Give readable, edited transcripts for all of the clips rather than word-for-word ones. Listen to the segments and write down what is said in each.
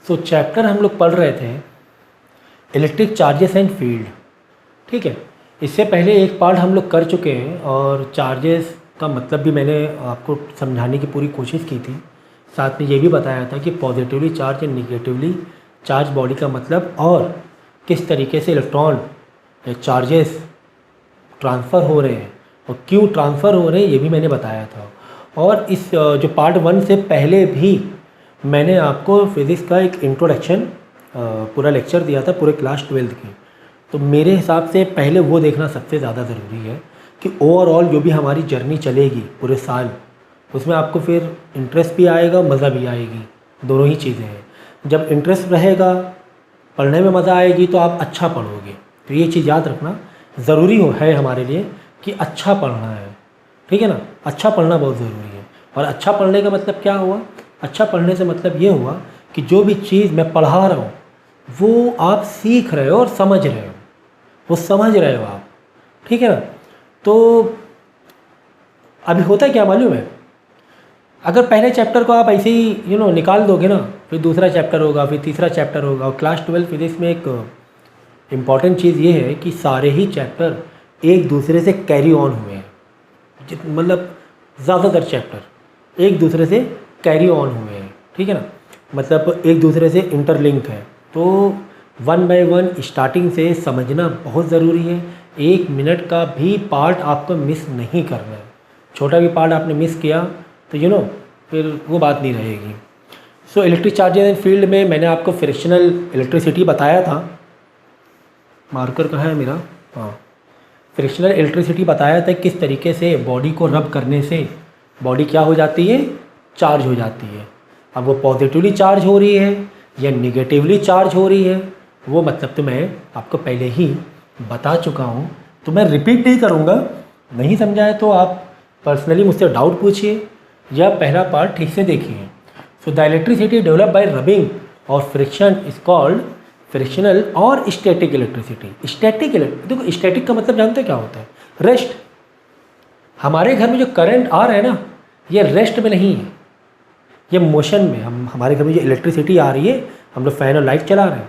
तो चैप्टर हम लोग पढ़ रहे थे इलेक्ट्रिक चार्जेस एंड फील्ड। ठीक है, इससे पहले एक पार्ट हम लोग कर चुके हैं और चार्जेस का मतलब भी मैंने आपको समझाने की पूरी कोशिश की थी। साथ में ये भी बताया था कि positively charge and negatively charge body का मतलब और किस तरीके से इलेक्ट्रॉन या चार्जेस ट्रांसफ़र हो रहे हैं और क्यों ट्रांसफ़र हो रहे हैं, ये भी मैंने बताया था। और इस जो पार्ट 1 से पहले भी मैंने आपको फिज़िक्स का एक इंट्रोडक्शन पूरा लेक्चर दिया था पूरे क्लास 12 की। तो मेरे हिसाब से पहले वो देखना सबसे ज़्यादा ज़रूरी है कि ओवरऑल जो भी हमारी जर्नी चलेगी पूरे साल, उसमें आपको फिर इंटरेस्ट भी आएगा, मज़ा भी आएगी, दोनों ही चीज़ें हैं। जब इंटरेस्ट रहेगा, पढ़ने में मज़ा आएगी तो आप अच्छा पढ़ोगे। तो ये चीज़ याद रखना ज़रूरी है हमारे लिए कि अच्छा पढ़ना है, ठीक है ना। अच्छा पढ़ना बहुत ज़रूरी है। और अच्छा पढ़ने का मतलब क्या हुआ? अच्छा पढ़ने से मतलब ये हुआ कि जो भी चीज़ मैं पढ़ा रहा हूँ वो आप सीख रहे हो और समझ रहे हो, वो समझ रहे हो आप, ठीक है ना। तो अभी होता है क्या मालूम है, अगर पहले चैप्टर को आप ऐसे ही निकाल दोगे ना, फिर दूसरा चैप्टर होगा, फिर तीसरा चैप्टर होगा। और क्लास 12 फिजिक्स में एक इम्पॉर्टेंट चीज़ ये है कि सारे ही चैप्टर एक दूसरे से कैरी ऑन हुए हैं। मतलब ज़्यादातर चैप्टर एक दूसरे से कैरी ऑन हुए हैं, ठीक है ना, मतलब एक दूसरे से इंटरलिंक है। तो 1 बाय 1 स्टार्टिंग से समझना बहुत ज़रूरी है। 1 मिनट का भी पार्ट आपको मिस नहीं करना है। छोटा भी पार्ट आपने मिस किया तो फिर वो बात नहीं रहेगी। So electric charges and field में मैंने आपको फ्रिक्शनल इलेक्ट्रिसिटी बताया था। मार्कर कहाँ है मेरा? हाँ, फ्रिक्शनल इलेक्ट्रिसिटी बताया था किस तरीके से बॉडी को रब करने से बॉडी क्या हो जाती है, चार्ज हो जाती है। अब वो पॉजिटिवली चार्ज हो रही है या निगेटिवली चार्ज हो रही है, वो मतलब तो मैं आपको पहले ही बता चुका हूँ, तो मैं रिपीट नहीं करूँगा। नहीं समझा है तो आप पर्सनली मुझसे डाउट पूछिए या पहला पार्ट ठीक से देखिए। So the electricity develop by rubbing और फ्रिक्शन इज कॉल्ड फ्रिक्शनल और स्टैटिक इलेक्ट्रिसिटी। स्टैटिक देखो, स्टैटिक का मतलब जानते हो क्या होता है? रेस्ट। हमारे घर में जो करंट आ रहा है ना, ये रेस्ट में नहीं है, ये मोशन में। हमारे घर में जो इलेक्ट्रिसिटी आ रही है, हम लोग फ़ैन और लाइट चला रहे हैं,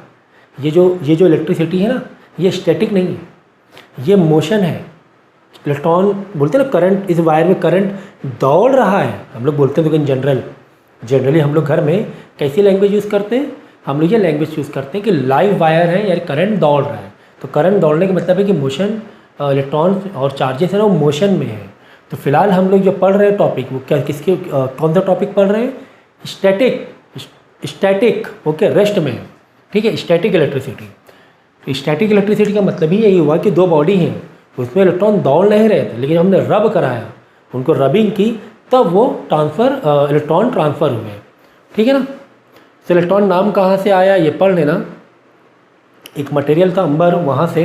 ये जो इलेक्ट्रिसिटी है ना, ये स्टैटिक नहीं है, ये मोशन है। इलेक्ट्रॉन बोलते हैं ना, करंट, इस वायर में करंट दौड़ रहा है, हम लोग बोलते हैं। लेकिन जनरली हम लोग घर में कैसी लैंग्वेज यूज़ करते हैं? हम लोग ये लैंग्वेज यूज़ करते हैं कि लाइव वायर है यार, करंट दौड़ रहा है। तो करंट दौड़ने का मतलब है कि मोशन, इलेक्ट्रॉन और चार्जेस है ना, वो मोशन में है। तो फिलहाल हम लोग जो पढ़ रहे हैं टॉपिक, वो क्या कौन सा टॉपिक पढ़ रहे हैं? स्टैटिक, ओके, रेस्ट में है, ठीक है, स्टैटिक इलेक्ट्रिसिटी। तो स्टैटिक इलेक्ट्रिसिटी का मतलब ही यही हुआ कि दो बॉडी हैं, उसमें इलेक्ट्रॉन दौड़ नहीं रहे थे, लेकिन हमने रब कराया, उनको रबिंग की, तब वो इलेक्ट्रॉन ट्रांसफ़र हुए, ठीक है ना। तो इलेक्ट्रॉन नाम कहाँ से आया ये पढ़ लेना। एक मटेरियल था अंबर, वहाँ से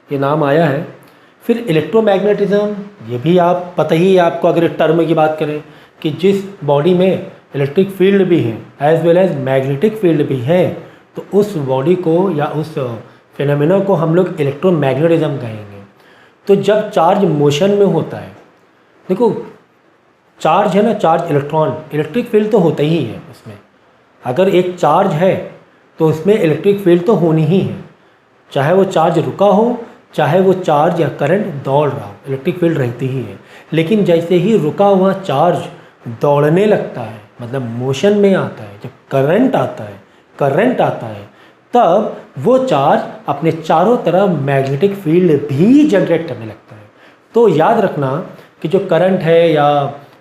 ये नाम आया है। फिर इलेक्ट्रोमैग्नेटिज्म, ये भी आप पता ही है आपको, अगर टर्म की बात करें कि जिस बॉडी में इलेक्ट्रिक फील्ड भी है as well as magnetic field भी है, तो उस बॉडी को या उस फिनोमेना को हम लोग इलेक्ट्रोमैग्नेटिज्म कहेंगे। तो जब चार्ज मोशन में होता है, देखो चार्ज है ना, चार्ज इलेक्ट्रॉन, इलेक्ट्रिक फील्ड तो होता ही है उसमें। अगर एक चार्ज है तो उसमें इलेक्ट्रिक फील्ड तो होनी ही है, चाहे वो चार्ज रुका हो, चाहे वो चार्ज या करंट दौड़ रहा हो, इलेक्ट्रिक फील्ड रहती ही है। लेकिन जैसे ही रुका हुआ चार्ज दौड़ने लगता है, मतलब मोशन में आता है, जब करंट आता है, तब वो चार्ज अपने चारों तरफ मैग्नेटिक फील्ड भी जनरेट करने लगता है। तो याद रखना कि जो करंट है या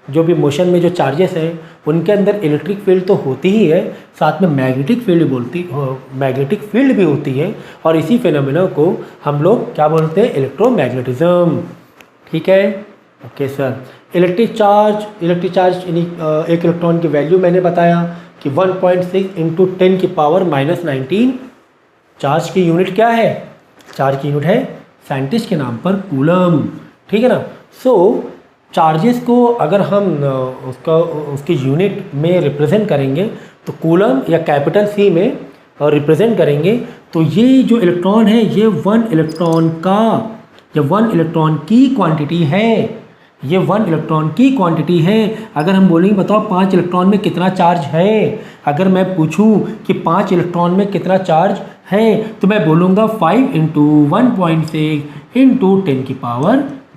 जो भी मोशन में जो चार्जेस हैं, उनके अंदर इलेक्ट्रिक फील्ड तो होती ही है, साथ में मैग्नेटिक फील्ड भी होती है। और इसी फिनोमेना को हम लोग क्या बोलते हैं? इलेक्ट्रोमैग्नेटिज्म, ठीक है, ओके सर। इलेक्ट्रिक चार्ज एक इलेक्ट्रॉन की वैल्यू मैंने बताया कि 1.6 इंटू 10 की पावर -19। चार्ज की यूनिट क्या है? चार्ज की यूनिट है साइंटिस्ट के नाम पर कूलम, ठीक है ना। सो चार्जेस को अगर हम उसकी यूनिट में रिप्रेजेंट करेंगे तो कूलम या कैपिटल C में रिप्रेजेंट करेंगे, तो ये जो इलेक्ट्रॉन है, ये 1 इलेक्ट्रॉन की क्वांटिटी है। ये 1 इलेक्ट्रॉन की क्वांटिटी है। अगर हम बोलेंगे बताओ 5 इलेक्ट्रॉन में कितना चार्ज है, अगर मैं पूछूं कि 5 इलेक्ट्रॉन में कितना चार्ज है तो मैं बोलूँगा 5 × 1.6 ×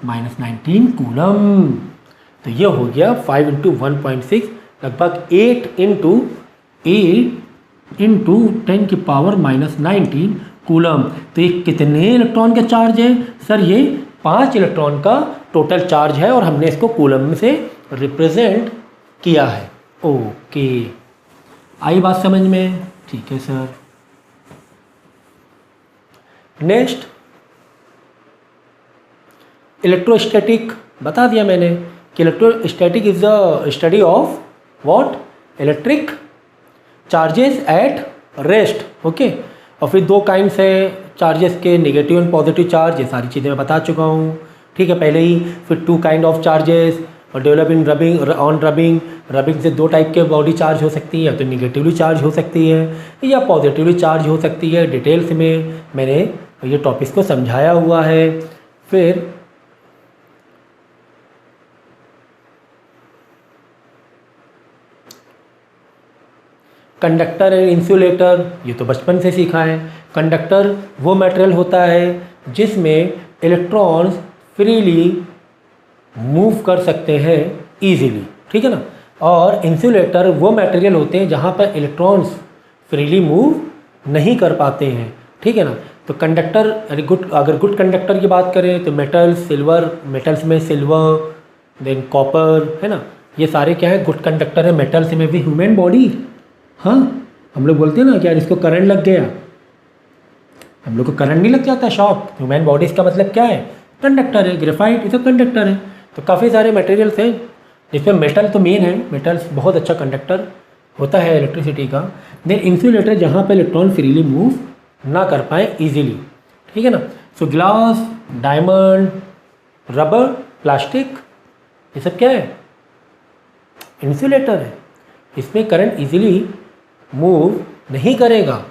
10⁻⁻19 कूलम। तो ये हो गया 5 × 1.6 लगभग 8 × 10⁻⁻19 कूलम। तो ये कितने इलेक्ट्रॉन का चार्ज है सर? ये 5 इलेक्ट्रॉन का टोटल चार्ज है और हमने इसको कूलम से रिप्रेजेंट किया है। ओके, आई बात समझ में? ठीक है सर। नेक्स्ट, इलेक्ट्रोस्टैटिक बता दिया मैंने कि electrostatic is the study of what? Electric charges at rest. Okay, और फिर 2 काइंड्स है चार्जेस के, नेगेटिव एंड पॉजिटिव चार्ज, ये सारी चीज़ें मैं बता चुका हूँ। ठीक है, पहले ही। फिर 2 काइंड ऑफ चार्जेस और develop in rubbing, on rubbing. Rubbing से 2 टाइप के बॉडी चार्ज हो सकती है, या तो निगेटिवली चार्ज हो सकती है या पॉजिटिवली चार्ज हो सकती है। डिटेल्स में मैंने ये टॉपिक्स को समझाया हुआ है। फिर कंडक्टर एंड इंसुलेटर, ये तो बचपन से सीखा है। कंडक्टर वो मटेरियल होता है जिसमें इलेक्ट्रॉन्स फ्रीली मूव कर सकते हैं इजीली, ठीक है ना। और इंसुलेटर वो मटेरियल होते हैं जहाँ पर इलेक्ट्रॉन्स फ्रीली मूव नहीं कर पाते हैं, ठीक है ना। तो कंडक्टर, अगर गुड कंडक्टर की बात करें तो मेटल्स में सिल्वर, देन कॉपर, है ना, ये सारे क्या है? गुड कंडक्टर है। मेटल्स में भी ह्यूमन बॉडी, हाँ, हम लोग बोलते हैं ना कि यार इसको करंट लग गया, हम लोग को करंट नहीं लग जाता, शॉक। ह्यूमन बॉडी इसका मतलब क्या है? कंडक्टर है। ग्रेफाइट ये सब कंडक्टर है। तो काफ़ी सारे मटेरियल्स हैं जिसमें मेटल तो मेन है। मेटल्स बहुत अच्छा कंडक्टर होता है इलेक्ट्रिसिटी का। देन इंसुलेटर जहाँ पर इलेक्ट्रॉन फ्रीली मूव ना कर पाए इजीली, ठीक है ना। सो ग्लास, डायमंड, रबर, प्लास्टिक, ये सब क्या है? इंसुलेटर है। इसमें करंट इजीली मूव नहीं करेगा।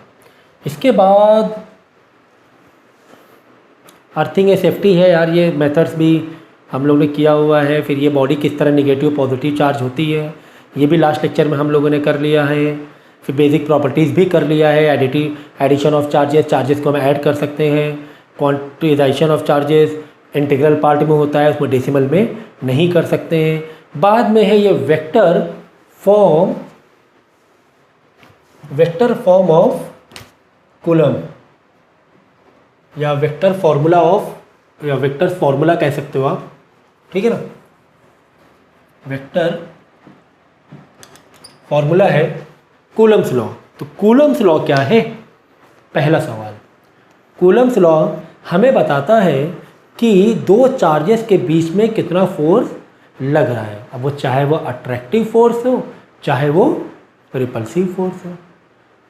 इसके बाद अर्थिंग है, सेफ्टी है यार, ये मेथड्स भी हम लोग ने किया हुआ है। फिर ये बॉडी किस तरह निगेटिव पॉजिटिव चार्ज होती है, ये भी लास्ट लेक्चर में हम लोगों ने कर लिया है। फिर बेसिक प्रॉपर्टीज़ भी कर लिया है। एडिशन ऑफ चार्जेस को हम ऐड कर सकते हैं। क्वांटिजाइजेशन ऑफ चार्जेस इंटीग्रल पार्ट में होता है, उसमें डेसिमल में नहीं कर सकते हैं। बाद में है ये वेक्टर फॉर्म ऑफ कूलम, या वेक्टर फॉर्मूला कह सकते हो आप, ठीक है ना। वेक्टर फॉर्मूला है कूलम्स लॉ। तो कूलम्स लॉ क्या है? पहला सवाल, कूलम्स लॉ हमें बताता है कि 2 चार्जेस के बीच में कितना फोर्स लग रहा है। अब वो चाहे वो अट्रैक्टिव फोर्स हो, चाहे वो रिपल्सिव फोर्स हो।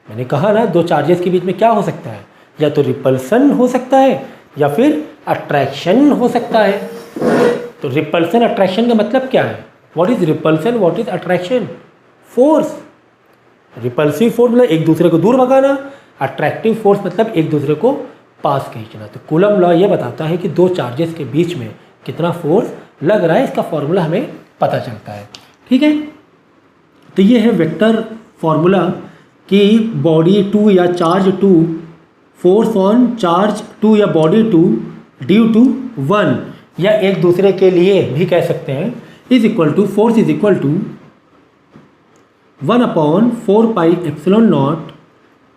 मैंने कहा ना 2 चार्जेस के बीच में क्या हो सकता है? या तो रिपल्सन हो सकता है या फिर अट्रैक्शन हो सकता है। तो रिपल्सन अट्रैक्शन का मतलब क्या है? What is repulsion, what is attraction? Force. Repulsive force मतलब एक दूसरे को दूर भगाना, अट्रैक्टिव फोर्स मतलब एक दूसरे को पास खींचना। तो कूलम लॉ ये बताता है कि 2 चार्जेस के बीच में कितना फोर्स लग रहा है, इसका फॉर्मूला हमें पता चलता है, ठीक है। तो ये है वेक्टर फॉर्मूला कि बॉडी 2 या चार्ज 2, फोर्स ऑन चार्ज 2 या बॉडी 2 ड्यू टू 1, या एक दूसरे के लिए भी कह सकते हैं, is equal to, force is equal to 1/4πε0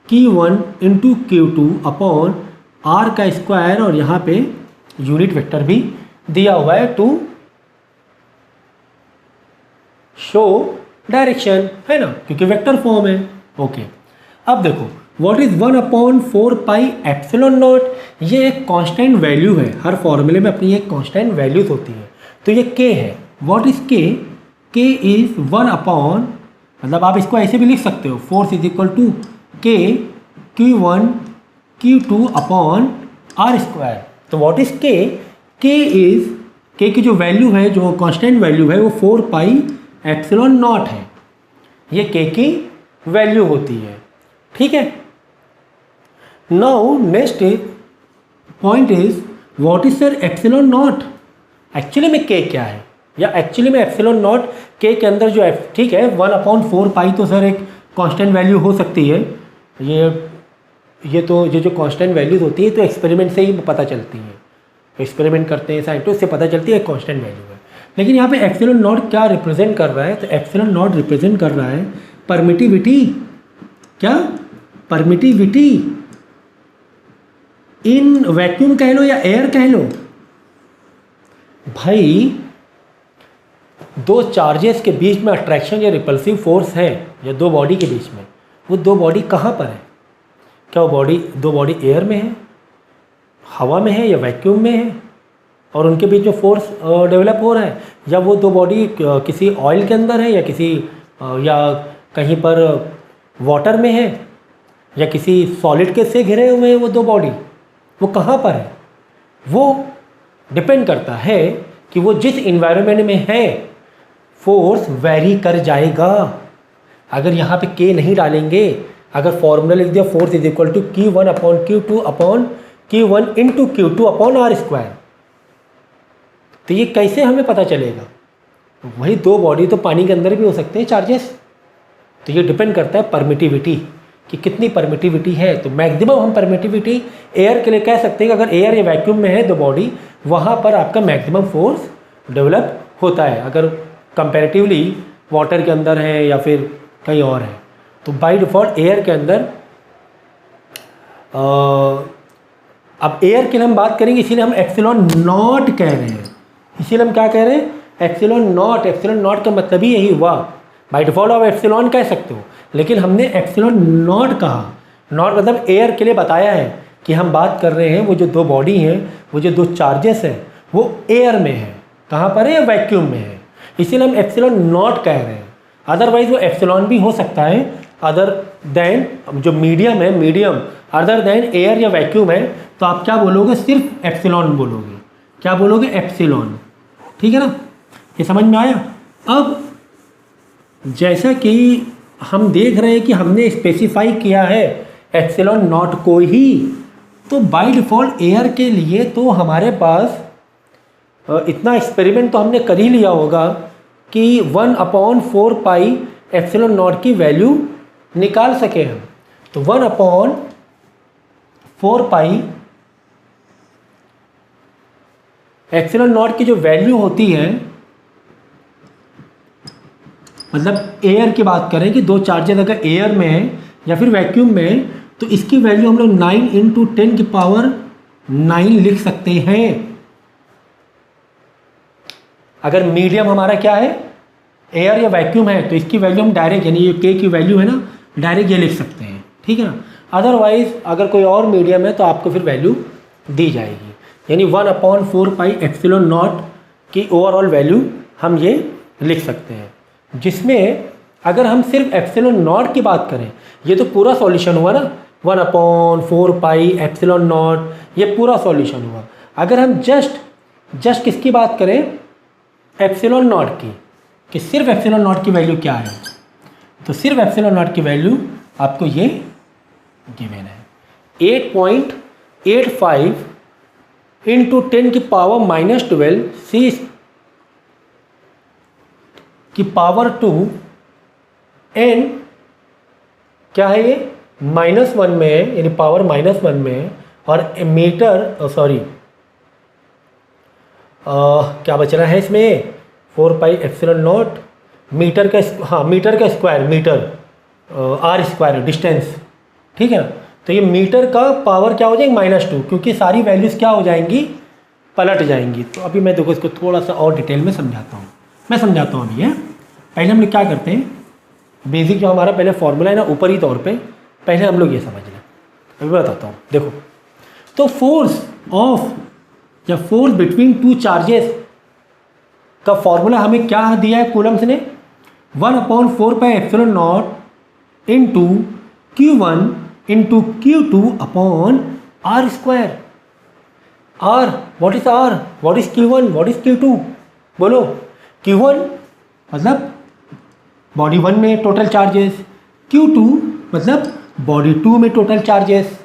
Q1 into Q2 upon R का स्क्वायर, और यहाँ पे यूनिट वेक्टर भी दिया हुआ है टू शो डायरेक्शन, है ना, क्योंकि वेक्टर फॉर्म है। ओके, अब देखो व्हाट इज 1/4πε0, ये एक कांस्टेंट वैल्यू है। हर फॉर्मूले में अपनी एक कांस्टेंट वैल्यूज होती है। तो ये k है। What is k? k is 1 upon, मतलब आप इसको ऐसे भी लिख सकते हो, force is equal to k Q1 Q2 upon R square. तो what is k? k is, k की जो वैल्यू है, जो कांस्टेंट वैल्यू है, वो 4πε0 है। ये k की वैल्यू होती है, ठीक है। Now next point is what is sir ε0? Actually में k क्या है? या एक्चुअली में एप्सिलॉन नॉट के अंदर जो ठीक है 1/4 पाई तो सर एक कांस्टेंट वैल्यू हो सकती है, ये तो ये जो कांस्टेंट वैल्यूज होती है तो एक्सपेरिमेंट से ही पता चलती हैं, एक्सपेरिमेंट करते हैं साइंटिस्ट से पता चलती है कांस्टेंट वैल्यू है। लेकिन यहाँ पे एप्सिलॉन नॉट क्या रिप्रेजेंट कर रहा है, तो एप्सिलॉन नॉट रिप्रेजेंट कर रहा है परमिटिविटी, क्या परमिटिविटी इन वैक्यूम कह लो या एयर कह लो। भाई दो चार्जेस के बीच में अट्रैक्शन या रिपल्सिव फोर्स है या दो बॉडी के बीच में, वो दो बॉडी कहाँ पर है? क्या वो दो बॉडी एयर में है, हवा में है या वैक्यूम में है, और उनके बीच में फोर्स डेवलप हो रहा है, या वो दो बॉडी किसी ऑयल के अंदर है या किसी या कहीं पर वाटर में है या किसी सॉलिड के से घिरे हुए हैं वो दो बॉडी, वो कहाँ पर है? वो डिपेंड करता है कि वो जिस इन्वायरमेंट में है फोर्स वेरी कर जाएगा। अगर यहाँ पे के नहीं डालेंगे, अगर फॉर्मूला लिख दिया force is equal to Q1/Q2 into Q2/R², तो ये कैसे हमें पता चलेगा? वही दो बॉडी तो पानी के अंदर भी हो सकते हैं चार्जेस। तो ये डिपेंड करता है परमिटिविटी कि कितनी परमिटिविटी है। तो मैक्सिमम हम परमिटिविटी एयर के लिए कह सकते हैं कि अगर एयर या वैक्यूम में है दो बॉडी, वहाँ पर आपका मैक्सिमम फोर्स डेवलप होता है। अगर कंपैरेटिवली वाटर के अंदर है या फिर कहीं और है, तो बाय डिफ़ॉल्ट एयर के अंदर अब एयर के लिए हम बात करेंगे, इसीलिए हम एप्सिलॉन नॉट कह रहे हैं। इसीलिए हम क्या कह रहे हैं? Epsilon not. एप्सिलॉन नॉट का मतलब ही यही हुआ। बाय डिफ़ॉल्ट आप एप्सिलॉन कह सकते हो, लेकिन हमने एप्सिलॉन नॉट कहा। नॉट मतलब एयर के लिए बताया है कि हम बात कर रहे हैं वो जो दो बॉडी हैं, वो जो दो चार्जेस हैं, वो एयर में है। कहाँ पर है? या वैक्यूम में है। इसीलिए हम एप्सिलॉन नॉट कह रहे हैं। अदरवाइज वो एप्सिलॉन भी हो सकता है अदर देन जो मीडियम है, मीडियम अदर देन एयर या वैक्यूम है, तो आप क्या बोलोगे? सिर्फ एप्सिलॉन बोलोगे। क्या बोलोगे? एप्सिलॉन। ठीक है ना? ये समझ में आया? अब जैसा कि हम देख रहे हैं कि हमने स्पेसिफाई किया है एप्सिलॉन नॉट को ही, तो बाय डिफ़ॉल्ट एयर के लिए तो हमारे पास इतना एक्सपेरिमेंट तो हमने कर ही लिया होगा कि 1/4 पाई एप्सिलॉन नॉट की वैल्यू निकाल सके हम। तो 1/4 पाई एप्सिलॉन नॉट की जो वैल्यू होती है, मतलब एयर की बात करें कि दो चार्जेस अगर एयर में है या फिर वैक्यूम में है, तो इसकी वैल्यू हम लोग 9 × 10⁹ लिख सकते हैं। अगर मीडियम हमारा क्या है? एयर या वैक्यूम है, तो इसकी वैल्यू हम डायरेक्ट, यानी ये के की वैल्यू है ना, डायरेक्ट ये लिख सकते हैं। ठीक है ना? अदरवाइज अगर कोई और मीडियम है तो आपको फिर वैल्यू दी जाएगी, यानी 1/4 पाई एप्सिलॉन नॉट की ओवरऑल वैल्यू हम ये लिख सकते हैं। जिसमें अगर हम सिर्फ एप्सिलॉन नॉट की बात करें, ये तो पूरा सॉल्यूशन हुआ ना, 1/4 पाई एप्सिलॉन नॉट, ये पूरा सॉल्यूशन हुआ। अगर हम जस्ट किसकी बात करें? एप्सिलॉन नॉट की, कि सिर्फ एप्सिलॉन नॉट की वैल्यू क्या है, तो सिर्फ एप्सिलॉन नॉट की वैल्यू आपको ये गिवन है 8.85 × 10⁻⁻12 C की पावर 2 n क्या है? ये -1 में है, यानी पावर -1 में है। और मीटर क्या बच रहा है इसमें? 4 पाई एप्सिलॉन नॉट मीटर का, हाँ मीटर का स्क्वायर, मीटर R² डिस्टेंस। ठीक है ना? तो ये मीटर का पावर क्या हो जाएगी? -2, क्योंकि सारी वैल्यूज़ क्या हो जाएंगी? पलट जाएंगी। तो अभी मैं देखो इसको थोड़ा सा और डिटेल में समझाता हूँ। मैं समझाता हूँ अभी है। पहले हम लोग क्या करते हैं, बेसिक जो हमारा पहले फॉर्मूला है ना, ऊपरी तौर पे पहले हम लोग ये समझ लें। अभी बताता हूँ। देखो, तो फोर्स बिटवीन टू चार्जेस का फॉर्मूला हमें क्या दिया है कूलम्स ने? 1/4 pi epsilon not into Q1 into Q2/R²। R, what is R, what is Q1, what is Q2? बोलो। Q1 मतलब बॉडी 1 में टोटल चार्जेस, Q2 मतलब बॉडी 2 में टोटल चार्जेस।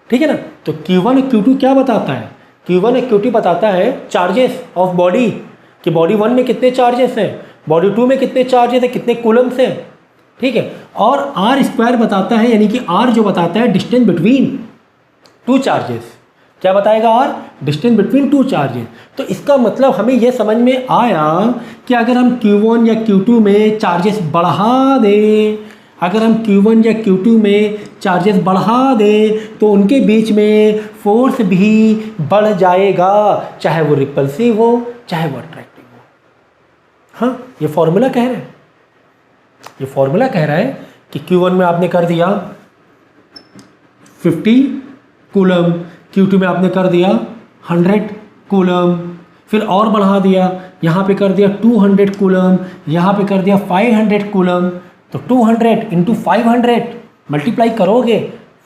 ठीक है ना? तो Q1 और Q2 क्या बताता है? Q1 और Q2 बताता है चार्जेस ऑफ बॉडी। कि बॉडी 1 में कितने चार्जेस हैं, बॉडी 2 में कितने चार्जेस हैं, कितने कूलम्स हैं, ठीक है। और आर स्क्वायर बताता है, यानी कि आर जो बताता है डिस्टेंस बिटवीन टू चार्जेस। क्या बताएगा R? Distance between two charges. तो इसका मतलब हमें यह समझ में आया कि अगर हम Q1 या Q2 में चार्जेस बढ़ा दें, अगर हम Q1 या Q2 में चार्जेस बढ़ा दें तो उनके बीच में फोर्स भी बढ़ जाएगा, चाहे वो रिपल्सिव हो चाहे वो अट्रैक्टिव हो। हाँ, ये फॉर्मूला कह रहा है, ये फॉर्मूला कह रहा है कि Q1 में आपने कर दिया 50 कूलम, Q2 में आपने कर दिया 100 कूलम, फिर और बढ़ा दिया, यहाँ पे कर दिया 200 कूलम, यहाँ पे कर दिया 500 कूलम। तो 200 इंटू 500 मल्टीप्लाई करोगे,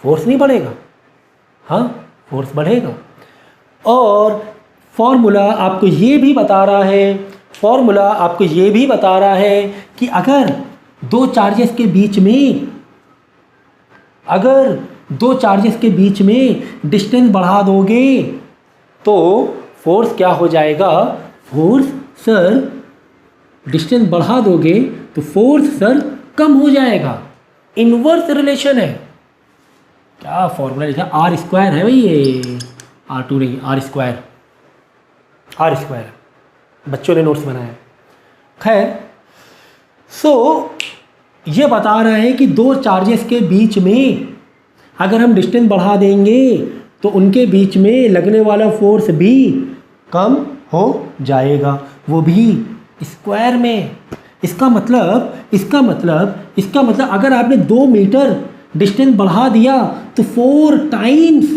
फोर्स नहीं बढ़ेगा? हाँ, फोर्स बढ़ेगा। और फॉर्मूला आपको ये भी बता रहा है, फॉर्मूला आपको ये भी बता रहा है कि अगर दो चार्जेस के बीच में, अगर दो चार्जेस के बीच में डिस्टेंस बढ़ा दोगे तो फोर्स क्या हो जाएगा? फोर्स सर, डिस्टेंस बढ़ा दोगे तो फोर्स सर कम हो जाएगा। इनवर्स रिलेशन है। क्या फॉर्मूला लिखा? आर स्क्वायर है भाई, ये R2 नहीं, आर स्क्वायर, आर स्क्वायर बच्चों ने नोट्स बनाया। खैर, सो ये बता रहा है कि दो चार्जेस के बीच में अगर हम डिस्टेंस बढ़ा देंगे तो उनके बीच में लगने वाला फोर्स भी कम हो जाएगा, वो भी स्क्वायर में। इसका मतलब अगर आपने 2 मीटर डिस्टेंस बढ़ा दिया तो 4 टाइम्स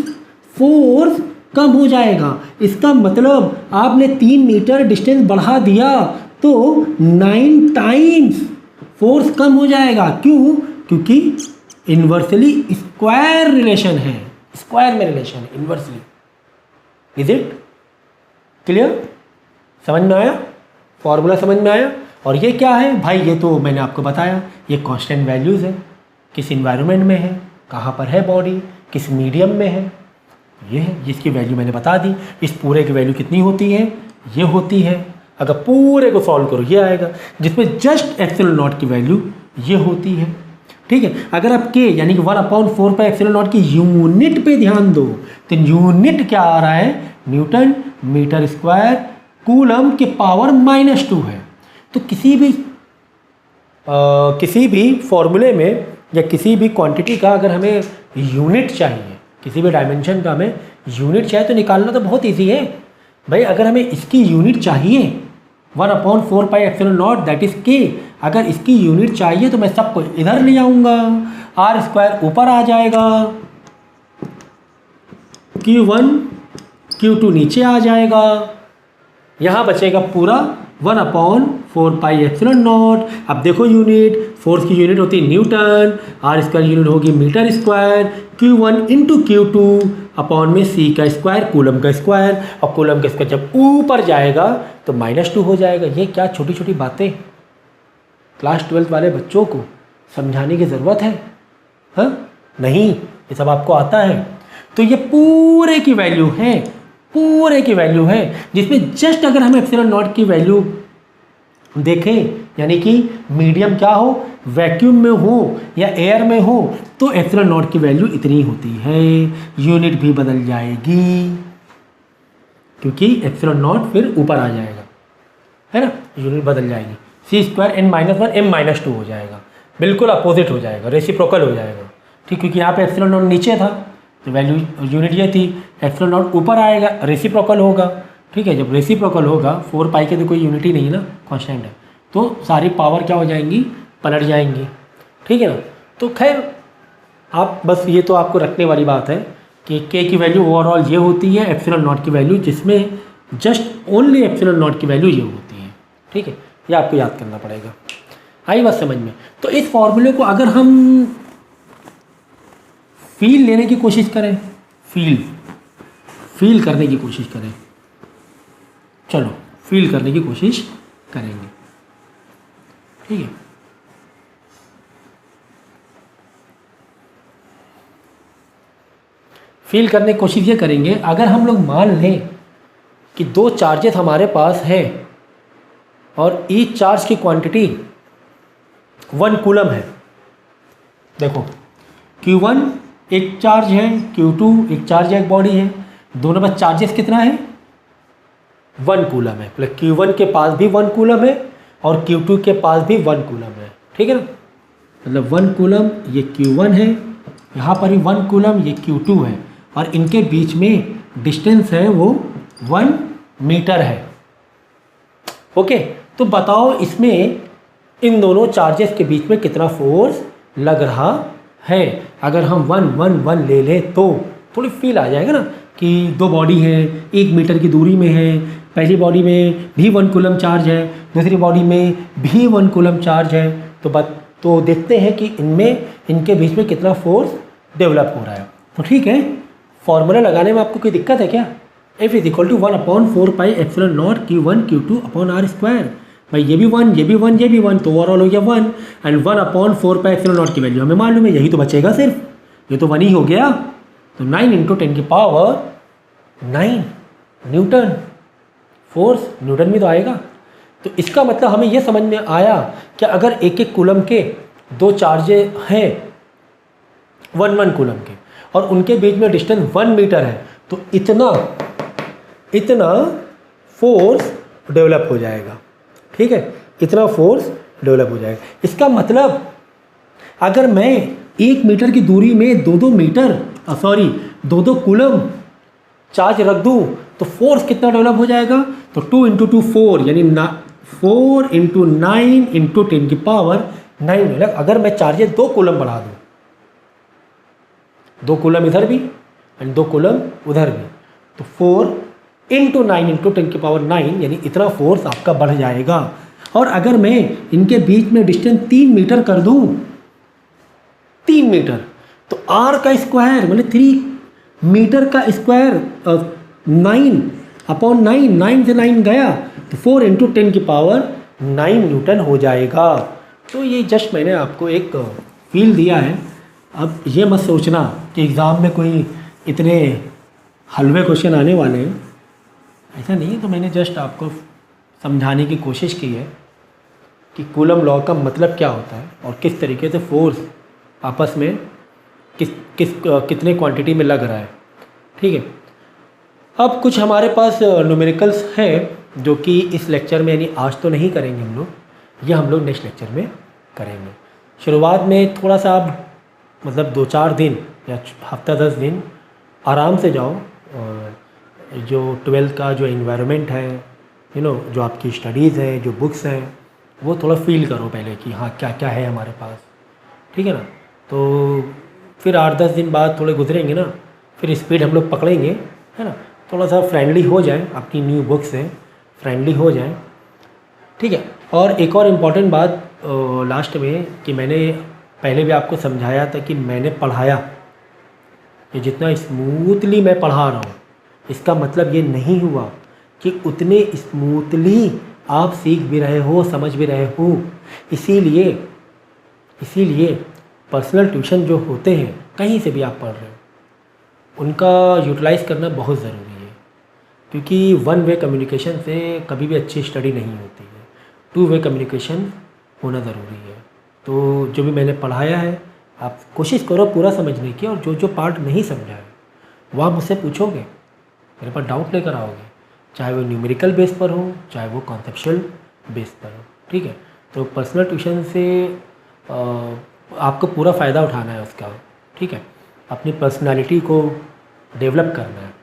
फोर्स कम हो जाएगा। इसका मतलब आपने 3 मीटर डिस्टेंस बढ़ा दिया तो 9 टाइम्स फोर्स कम हो जाएगा। क्यों? क्योंकि इन्वर्सली स्क्वायर रिलेशन है, स्क्वायर में रिलेशन है इन्वर्सली। Is it clear? समझ में आया? फॉर्मूला समझ में आया? और ये क्या है भाई? ये तो मैंने आपको बताया, ये कांस्टेंट वैल्यूज़ है, किस इन्वायरमेंट में है, कहाँ पर है बॉडी, किस मीडियम में है, ये है, जिसकी वैल्यू मैंने बता दी। इस पूरे की वैल्यू कितनी होती है? ये होती है। अगर पूरे को सॉल्व करो ये आएगा, जिसमें जस्ट एप्सिलॉन नॉट की वैल्यू ये होती है, ठीक है। अगर आप के यानी कि 1/4 पाई एप्सिलॉन नॉट की यूनिट पे ध्यान दो तो यूनिट क्या आ रहा है? न्यूटन मीटर स्क्वायर कूलम के पावर -2 है। तो किसी भी फॉर्मूले में या किसी भी क्वांटिटी का अगर हमें यूनिट चाहिए, किसी भी डायमेंशन का हमें यूनिट चाहिए तो निकालना तो बहुत ईजी है भाई। अगर हमें इसकी यूनिट चाहिए 1/4 pi epsilon not that is के, अगर इसकी यूनिट चाहिए तो मैं सबको इधर ले आऊँगा, आर स्क्वायर ऊपर आ जाएगा, Q1 Q2 नीचे आ जाएगा, यहाँ बचेगा पूरा 1/4 पाई एप्सिलॉन नॉट। अब देखो यूनिट, फोर्स की यूनिट होती है न्यूटन, आर स्क्वायर यूनिट होगी metre square, Q1 into Q2 upon में C का स्क्वायर, कूलम का स्क्वायर, और कूलम का स्क्वायर जब ऊपर जाएगा तो -2 हो जाएगा। ये क्या छोटी छोटी बातें क्लास 12 वाले बच्चों को समझाने की ज़रूरत है? हाँ नहीं, ये सब आपको आता है। तो ये पूरे की वैल्यू है, पूरे की वैल्यू है, जिसमें जस्ट अगर हम एप्सिलॉन नॉट की वैल्यू देखें, यानी कि मीडियम क्या हो, वैक्यूम में हो या एयर में हो, तो एप्सिलॉन नॉट की वैल्यू इतनी होती है। यूनिट भी बदल जाएगी क्योंकि एप्सिलॉन नॉट फिर ऊपर आ जाएगा, है ना, यूनिट बदल जाएगी। C² n-1 m-2 हो जाएगा, बिल्कुल अपोजिट हो जाएगा, रेसिप्रोकल हो जाएगा, ठीक। क्योंकि यहाँ पे एप्सिलॉन नॉट नीचे था तो वैल्यू यूनिट ये थी, एप्सिलॉन नॉट ऊपर आएगा, रेसिप्रोकल होगा, ठीक है। जब रेसिप्रोकल होगा 4 पाई के तो कोई यूनिट ही नहीं है ना, कांस्टेंट है, तो सारी पावर क्या हो जाएंगी? पलट जाएंगी, ठीक है ना। तो खैर आप बस ये तो आपको रखने वाली बात है कि के की वैल्यू ओवरऑल ये होती है, एप्सिलॉन नॉट की वैल्यू जिसमें जस्ट ओनली एप्सिलॉन नॉट की वैल्यू ये होती है, ठीक है। ये आपको याद करना पड़ेगा। आई बात समझ में? तो इस फॉर्मूले को अगर हम फील लेने की कोशिश करें, फील करने की कोशिश करें, चलो फील करने की कोशिश करेंगे, ठीक है। फील करने की कोशिश ये करेंगे, अगर हम लोग मान लें कि दो चार्जेस हमारे पास है, और ईच चार्ज की क्वांटिटी 1 कूलम है। देखो Q1 एक चार्ज है, Q2 एक चार्ज है, एक बॉडी है, दोनों में चार्जेस कितना है 1 कूलम है। मतलब Q1 के पास भी 1 कूलम है और Q2 के पास भी 1 कूलम है, ठीक है ना। मतलब 1 कूलम ये Q1 है, यहाँ पर भी 1 कूलम ये Q2 है, और इनके बीच में डिस्टेंस है वो 1 मीटर है। ओके, तो बताओ इसमें इन दोनों चार्जेस के बीच में कितना फोर्स लग रहा है। अगर हम 1 1 1 ले लें तो थोड़ी फील आ जाएगा ना कि दो बॉडी है, 1 मीटर की दूरी में है, पहली बॉडी में भी 1 कूलम चार्ज है, दूसरी बॉडी में भी 1 कूलम चार्ज है। तो देखते हैं कि इनमें इनके बीच में कितना फोर्स डेवलप हो रहा है। तो ठीक है, फॉर्मूला लगाने में आपको कोई दिक्कत है क्या। F is equal to 1/4πε0 Q1 Q2/r²। भाई ये भी 1, ये भी 1, ये भी 1, तो ओवरऑल हो गया 1, एंड 1/4πε0 की वैल्यू हमें मालूम है, यही तो बचेगा सिर्फ, ये तो 1 ही हो गया। तो 9 × 10⁹ न्यूटन फोर्स न्यूटन में तो आएगा। तो इसका मतलब हमें यह समझ में आया कि अगर एक एक कूलम के दो चार्जे हैं 1 1 कूलम के और उनके बीच में डिस्टेंस 1 मीटर है, तो इतना फोर्स डेवलप हो जाएगा, ठीक है, इतना फोर्स डेवलप हो जाएगा। इसका मतलब अगर मैं 1 मीटर की दूरी में 2 कूलम चार्ज रख दूं तो फोर्स कितना डेवलप हो जाएगा। तो 2 × 2 4, यानी 4 × 9 × 10⁹ मतलब अगर मैं चार्जेस 2 कूलम बढ़ा दूं, 2 कूलम इधर भी एंड 2 कूलम उधर भी, तो 4 × 9 × 10⁹ यानी इतना फोर्स आपका बढ़ जाएगा। और अगर मैं इनके बीच में डिस्टेंस 3 मीटर कर दूं, 3 मीटर, तो r का स्क्वायर मतलब 3 मीटर का स्क्वायर 9/9 से 9 गया तो 4 × 10⁹ न्यूटन हो जाएगा। तो ये जस्ट मैंने आपको एक फील दिया है। अब ये मत सोचना कि एग्ज़ाम में कोई इतने हलवे क्वेश्चन आने वाले हैं, ऐसा नहीं है। तो मैंने जस्ट आपको समझाने की कोशिश की है कि कूलम लॉ का मतलब क्या होता है और किस तरीके से फोर्स आपस में कितने क्वांटिटी में लग रहा है, ठीक है। अब कुछ हमारे पास न्यूमेरिकल्स हैं जो कि इस लेक्चर में, यानी आज तो नहीं करेंगे हम लोग, ये हम लोग नेक्स्ट लेक्चर में करेंगे। शुरुआत में थोड़ा सा आप मतलब 2-4 दिन या हफ्ता 10 दिन आराम से जाओ, और जो 12th का जो एनवायरनमेंट है, जो आपकी स्टडीज़ है, जो बुक्स हैं, वो थोड़ा फील करो पहले कि हाँ क्या क्या है हमारे पास, ठीक है ना। तो फिर 8-10 दिन बाद थोड़े गुजरेंगे ना, फिर स्पीड हम लोग पकड़ेंगे, है ना। थोड़ा सा फ्रेंडली हो जाए, अपनी न्यू बुक से फ्रेंडली हो जाए, ठीक है। और एक और इम्पॉर्टेंट बात लास्ट में कि मैंने पहले भी आपको समझाया था कि मैंने पढ़ाया, ये जितना स्मूथली मैं पढ़ा रहा हूँ, इसका मतलब ये नहीं हुआ कि उतने स्मूथली आप सीख भी रहे हो, समझ भी रहे हो। इसीलिए पर्सनल ट्यूशन जो होते हैं, कहीं से भी आप पढ़ रहे हो, उनका यूटिलाइज़ करना बहुत ज़रूरी है, क्योंकि 1 वे कम्युनिकेशन से कभी भी अच्छी स्टडी नहीं होती है, 2 वे कम्युनिकेशन होना ज़रूरी है। तो जो भी मैंने पढ़ाया है, आप कोशिश करो पूरा समझने की, और जो पार्ट नहीं समझा है वो आप मुझसे पूछोगे, मेरे पास डाउट लेकर आओगे, चाहे वो न्यूमेरिकल बेस पर हो, चाहे वो कॉन्सेप्चुअल बेस पर हो, ठीक है। तो पर्सनल ट्यूशन से आपको पूरा फ़ायदा उठाना है उसका, ठीक है। अपनी पर्सनालिटी को डेवलप करना है।